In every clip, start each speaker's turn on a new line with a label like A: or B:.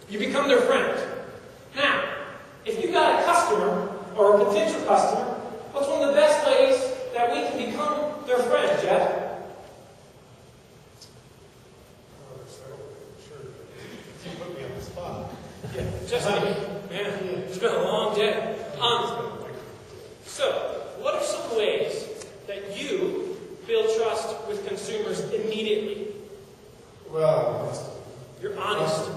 A: You become their friend. Now, if you've got a customer or a potential customer, what's one of the best ways that we can become their friend, Jeff?
B: You put me on the spot.
A: Yeah, just man, it's been a long day. So, what are some ways that you build trust with consumers immediately?
B: Well,
A: You're honest.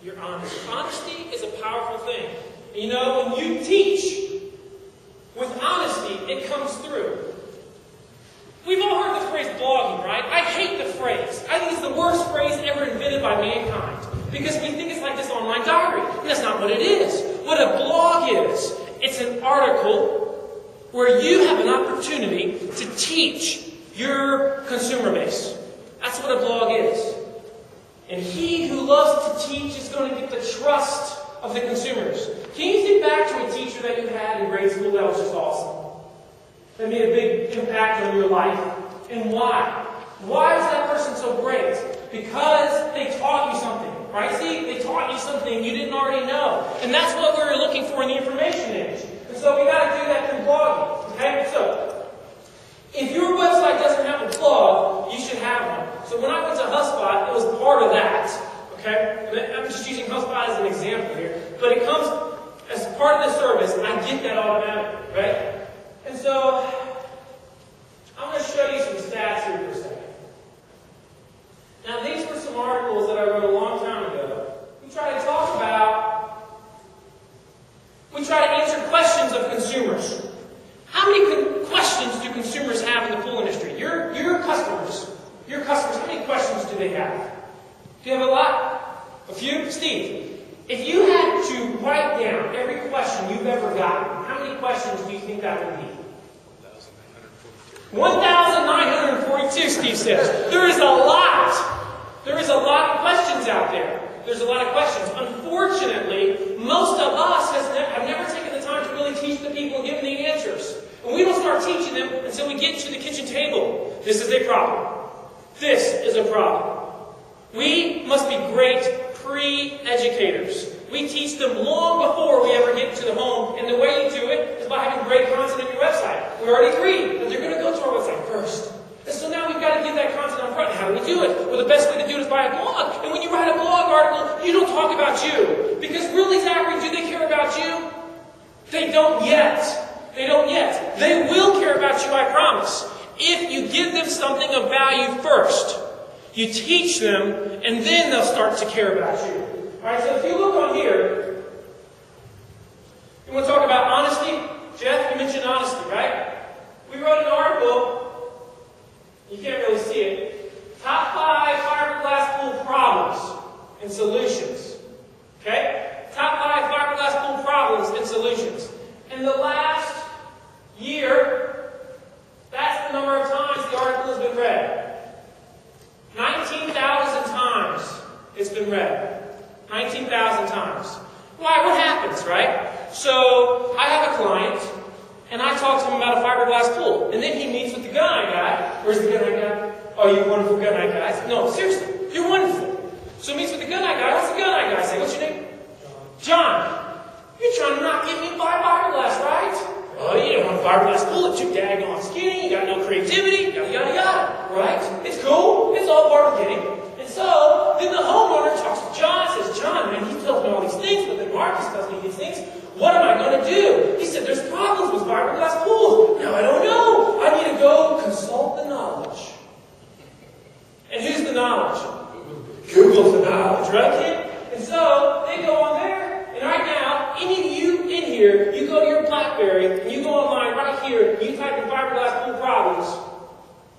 A: You're honest. Honesty is a powerful thing. You know, when you teach with honesty, it comes through. We've all heard the phrase blogging, right? I hate the phrase. I think it's the worst phrase ever invented by mankind. Because we think it's like this online diary. And that's not what it is. What a blog is, it's an article where you have an opportunity to teach your consumer base. That's what a blog is. And he who loves to teach is going to get the trust of the consumers. Can you think back to a teacher that you had in grade school that was just awesome? That made a big impact on your life? And why? Why was that person so great? Because they taught you something. Right? See, they taught you something you didn't already know. And that's what we're looking for in the information age. And so we got to do that through blogging. Okay? So, if your website doesn't have a blog, you should have one. So when I went to HubSpot, it was part of that. Okay? And I'm just using HubSpot as an example here. But it comes as part of the service, and I get that automatically. Right? And so, I'm going to show you some stats here for a second. Now, these were some articles that I wrote a long time ago. We try to answer questions of consumers. How many questions do consumers have in the pool industry? Your customers, how many questions do they have? Do you have a lot? A few? Steve, if you had to write down every question you've ever gotten, how many questions do you think that would be? 1,942, Steve says. There is a lot. There is a lot of questions out there. There's a lot of questions. Unfortunately, most of us have never taken the time to really teach the people and give them the answers. And we don't start teaching them until we get to the kitchen table. This is a problem. This is a problem. We must be great pre-educators. We teach them long before we ever get to the home. And the way you do it is by having great content on your website. We already agreed that they're going to go to our website first. And so now we've got to get that content up front. How do we do it? Well, the best way to do it is by a blog. And when you write a blog article, you don't talk about you. Because really, Zachary, do they care about you? They don't yet. They don't yet. They will care about you, I promise. If you give them something of value first. You teach them, and then they'll start to care about you. Alright, so if you look on here, you want to talk about honesty? Jeff, you mentioned honesty, right? We wrote an article. You can't really see it. Top 5 fiberglass pool problems and solutions. Okay? Top 5 fiberglass pool problems and solutions. In the last year, that's the number of times the article has been read. 19,000 times it's been read. 19,000 times. Why? What happens, right? So, I have a client, and I talk to him about a fiberglass pool. And then he meets with the gunite guy. Where's the gunite guy? Oh, you wonderful gunite guy. I said, no, seriously, you're wonderful. So he meets with the gunite guy. What's the gunite guy say? What's your name? John. You're trying to not give me fiberglass, right? Oh, you don't want a fiberglass pool. It's too daggone skinny. You got no creativity. Yada, yada, yada. Right? It's cool. It's all part of the game. And so, then the homeowner talks to John and says, John, man, he tells me all these things, but then Marcus tells me these things. What am I going to do? He said, there's problems with fiberglass pools. Now, I don't know. I need to go consult the knowledge. And who's the knowledge? Google's the knowledge, right, kid? And so, they go on there, and right now, any of you in here, you go to your BlackBerry, and you go online right here, and you type in fiberglass pool problems,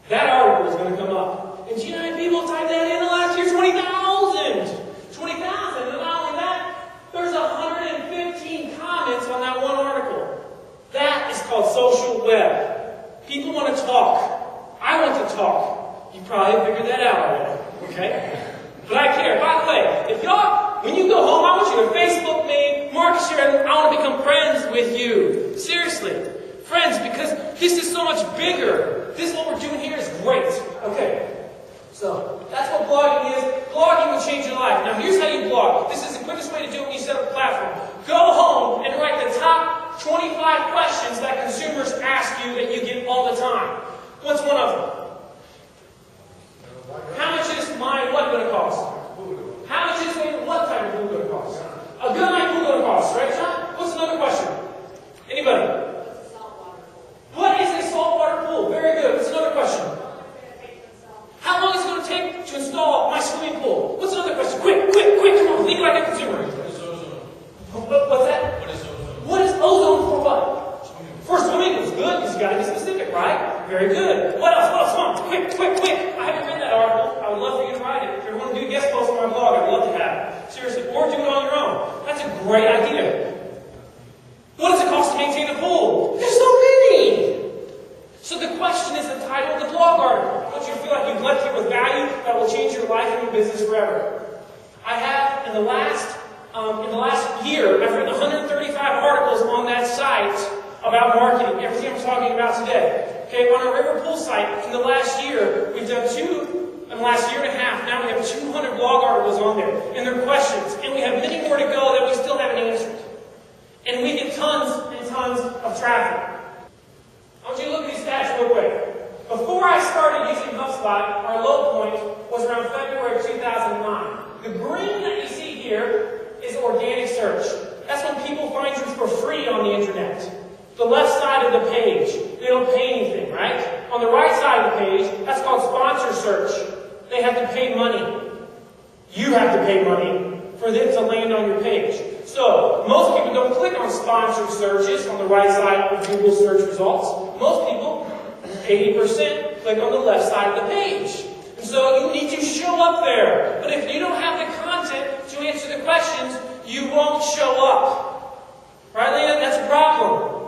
A: that article is going to come up. And do you know how many people typed that in the last year? 20,000! 20,000! And not only that, there's 115 comments on that one article. That is called social web. People want to talk. I want to talk. You probably figured that out already. Okay? But I care. By the way, if y'all, when you go home, I want you to Facebook me, Marcus here, and I want to become friends with you. Seriously. Friends, because this is so much bigger. This, what we're doing here, is great. Okay. So, that's what blogging is. Blogging will change your life. Now, here's how you blog. This is a quick ask you that you get all the time. What's one of them? How much is my what going to cost? How much is what type of pool going to cost? A good night pool going to cost, right, John? What's another question? Anybody? What is a saltwater pool? Very good. What's another question? How long is it going to take to install my swimming pool? What's another question? Quick, quick, quick. Come on, think like a consumer. What's that? What is ozone for what? For swimming pools. Good, because you got to be specific, right? Very good. What else? What else? Come on, quick, quick, quick. I haven't read that article. I would love for you to write it. If you want to do a guest post on my blog, I'd love to have it. Seriously, or do it on your own. That's a great idea. What does it cost to maintain a pool? There's so many. So the question is the title of the blog article. I want you to feel like you've left here with value that will change your life and your business forever. I have, in the last year, I've written 135 articles on that site about marketing, everything I'm talking about today. Okay, on our River Pool site, in the last year, we've done in the last year and a half, now we have 200 blog articles on there, and they're questions, and we have many more to go that we still haven't answered. And we get tons and tons of traffic. I want you to look at these stats real quick. Before I started using HubSpot, our low point was around February 2009. The green that you see here is organic search. That's when people find you for free on the internet. The left side of the page, they don't pay anything, right? On the right side of the page, that's called sponsor search. They have to pay money. You have to pay money for them to land on your page. So, most people don't click on sponsored searches on the right side of Google search results. Most people, 80%, click on the left side of the page. And so you need to show up there. But if you don't have the content to answer the questions, you won't show up. Right, Lena? That's a problem.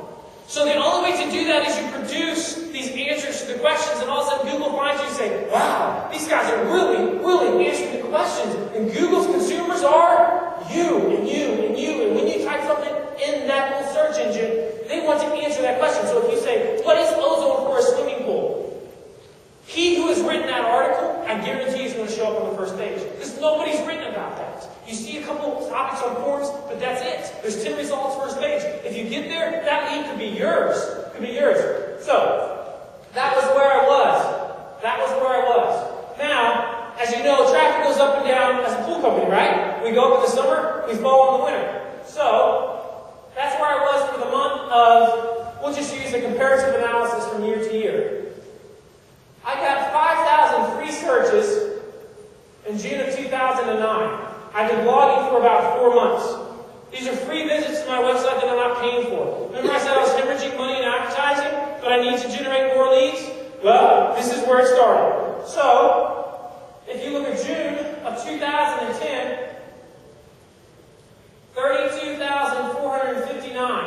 A: So the only way to do that is you produce these answers to the questions, and all of a sudden Google finds you and say, wow, these guys are really answering the questions. And Google's consumers are you and you and you. And when you type something in that little search engine, they want to answer that question. So if you say, what is ozone for a swimming pool? He who has written that article, I guarantee is going to show up on the first page. Because nobody's written about that. You see a couple of topics on forums, but that's it. There's 10 results first page. If you get there, that lead could be yours. Could be yours. So, that was where I was. That was where I was. Now, as you know, traffic goes up and down as a pool company, right? We go up in the summer, we fall in the winter. So, that's where I was for the month of, we'll just use a comparative analysis from year to year. I got 5,000 free searches in June of 2009. I've been blogging for about 4 months. These are free visits to my website that I'm not paying for. Remember I said I was hemorrhaging money in advertising, but I need to generate more leads? Well, this is where it started. So, if you look at June of 2010, 32,459.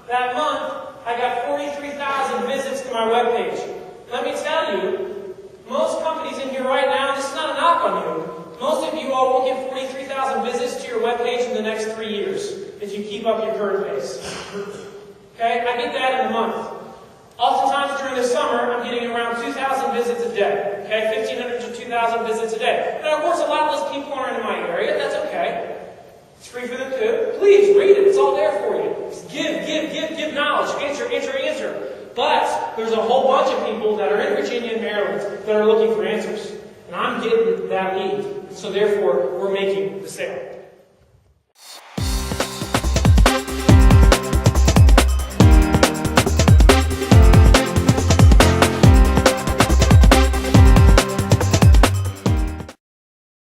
A: That month, I got 43,000 visits to my webpage. Let me tell you, most companies in here right now, this is not a knock on you, most of you all won't get 43,000 visits to your webpage in the next 3 years if you keep up your current pace. Okay? I get that in a month. Oftentimes during the summer, I'm getting around 2,000 visits a day. Okay? 1,500 to 2,000 visits a day. Now, of course, a lot of those people aren't in my area. That's okay. It's free for them too. Please, read it. It's all there for you. Just give knowledge. Answer. But there's a whole bunch of people that are in Virginia and Maryland that are looking for answers. And I'm getting that lead. So therefore, we're making the sale.